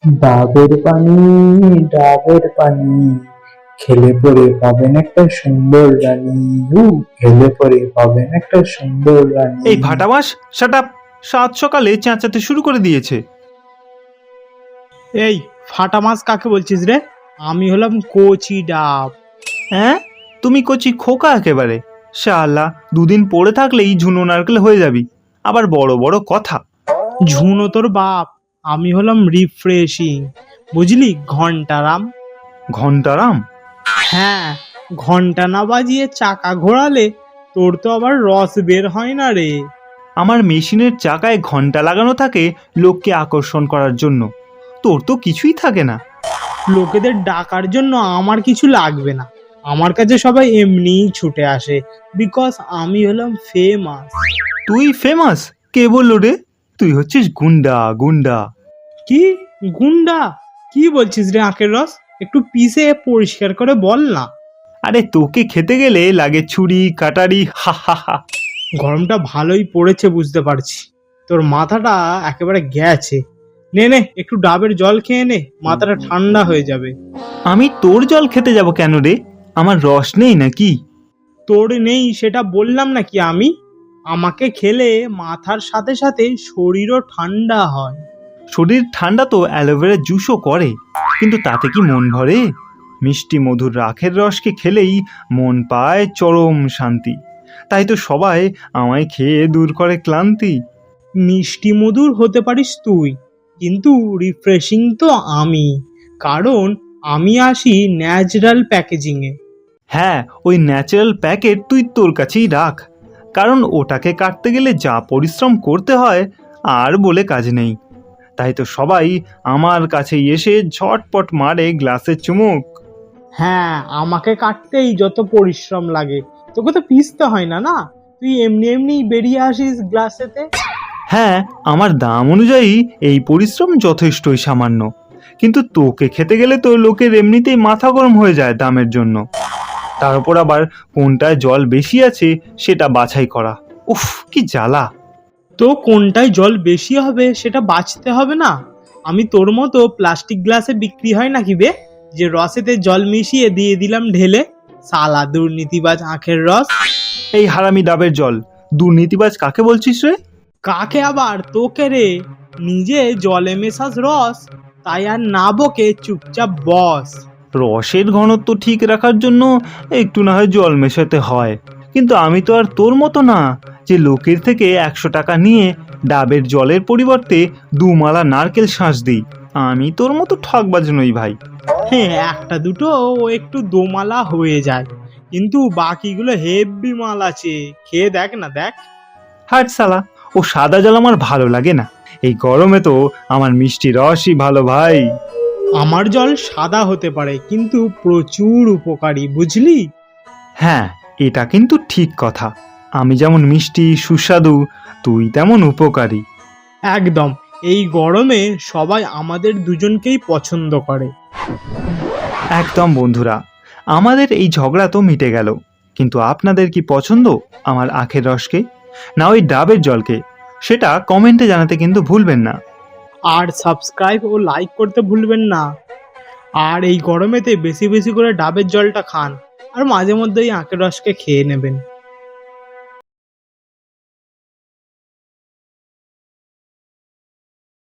ডাবের পানি, ডাবের পানি, খেলে পরে পাবেন একটা সুন্দর রানী। খেলে পরে পাবেন একটা সুন্দর রানী। এই ভাটাবাস, শাট আপ! সাত সকালে চেঁচাতে শুরু করে দিয়েছে। এই ফাটা মাছ কাকে বলছিস রে? আমি হলাম কচি ডাব। হ্যাঁ, তুমি কচি খোকা একেবারে। শালা, দুদিন পড়ে থাকলেই ঝুনো নারকেল হয়ে যাবি, আবার বড় বড় কথা। ঝুনো তোর বাপ, আমি হলাম রিফ্রেশিং, বুঝলি? ঘন্টারাম। ঘন্টারাম? হ্যাঁ, ঘন্টা না বাজিয়ে চাকা ঘোরালে তোর তো আবার রস বের হয় না রে। আমার মেশিনের চাকায় ঘন্টা লাগানো থাকে লোককে আকর্ষণ করার জন্য, তোর তো কিছুই থাকে না। লোকেদের ডাকার জন্য আমার কিছু লাগবে না, আমার কাছে সবাই এমনিই ছুটে আসে, বিকজ আমি হলাম ফেমাস। তুই ফেমাস? কে বললো রে? তুই হচ্ছিস গুন্ডা, গুন্ডা। কি গুন্ডা? কি বলছিস রে আখের রস? একটু পিষে পরিষ্কার করে বল না। আরে তোকে খেতে গেলে লাগে ছুরি কাটারি, হা হা হা। গরমটা ভালোই পড়েছে বুঝতে পারছি, তোর মাথাটা একেবারে গেছে। নে নে, একটু ডাবের জল খেয়ে নে, মাথাটা ঠান্ডা হয়ে যাবে। আমি তোর জল খেতে যাব কেন রে? আমার রস নেই নাকি? তোর নেই সেটা বললাম নাকি আমি? আমাকে খেলে মাথার সাথে সাথে শরীরও ঠান্ডা হয়। শরীর ঠান্ডা তো অ্যালোভেরা জুসও করে, কিন্তু তাতে কি মন ভরে? মিষ্টি মধুর আখের রসকে খেলেই মন পায় চরম শান্তি। তাই তো সবাই আমায় খেয়ে দূর করে ক্লান্তি। মিষ্টি মধুর হতে পারিস তুই, কিন্তু রিফ্রেশিং তো আমি, কারণ আমি আসি ন্যাচারাল প্যাকেজিংয়ে। হ্যাঁ, ওই ন্যাচারাল প্যাকেট তুই তোর কাছেই রাখ, কারণ ওটাকে কাটতে গেলে যা পরিশ্রম করতে হয় আর বলে কাজ নেই। তাই তো সবাই আমার কাছে এসে ঝটপট মারে গ্লাসের চুমুক। হ্যাঁ, আমাকে কাটতেই যত পরিশ্রম লাগে, তোকে তো পিষতে হয় না, না? তুই এমনি এমনি বেরিয়ে আসিস গ্লাসেতে। হ্যাঁ, আমার দাম অনুযায়ী এই পরিশ্রম যথেষ্টই সামান্য, কিন্তু তোকে খেতে গেলে তো লোকের এমনিতেই মাথা গরম হয়ে যায় দামের জন্য। তার উপর আবার কোনটায় জল বেশি আছে সেটা বাছাই করা, উফ কি জ্বালা। তো কোনটায় জল বেশি হবে সেটা বাঁচতে হবে না? আমি তোর মতো প্লাস্টিক গ্লাসে বিক্রি হয় নাকি বে, যে রসেতে জল মিশিয়ে দিয়ে দিলাম ঢেলে? সালা দুর্নীতিবাজ আখের রস। এই হারামি ডাবের জল, দুর্নীতিবাজ কাকে বলছিস রে? কাকে আবার? তোকে রে। নিজে জলে মেশাস রস, তাই আর না বকে চুপচাপ বস। রসের ঘনত্ব ঠিক রাখার জন্য একটু না হয় জল মেশাতে হয়, কিন্তু আমি তো আর তোর মতো না যে লোকের থেকে 100 টাকা নিয়ে ডাবের জলের পরিবর্তে 2 মালা নারকেল শাঁস দিই। আমি তোর মতো ঠকবাজ নই ভাই। হ্যাঁ, একটা দুটো একটু দোমালা হয়ে যায়, কিন্তু বাকিগুলো হেভি মাল আছে। খেয়ে দেখ না, দেখ। হাট সালা, ও সাদা জল আমার ভালো লাগে না, এই গরমে তো আমার মিষ্টি রসই ভালো ভাই। আমার জল সাদা হতে পারে, কিন্তু প্রচুর উপকারী, বুঝলি? হ্যাঁ, এটা কিন্তু ঠিক কথা। আমি যেমন মিষ্টি সুস্বাদু, তুই তেমন উপকারী। একদম। এই গরমে সবাই আমাদের দুজনকেই পছন্দ করে। একদম বন্ধুরা, আমাদের এই ঝগড়া তো মিটে গেল, কিন্তু আপনাদের কি পছন্দ আমার আখের রসকে না ওই ডাবের জলকে? সেটা কমেন্টে জানাতে কিন্তু ভুলবেন না। আর সাবস্ক্রাইব ও লাইক করতে ভুলবেন না। আর এই গরমেতে বেশি বেশি করে ডাবের জলটা খান, আর মাঝে মধ্যে এই আখের রসকে খেয়ে নেবেন।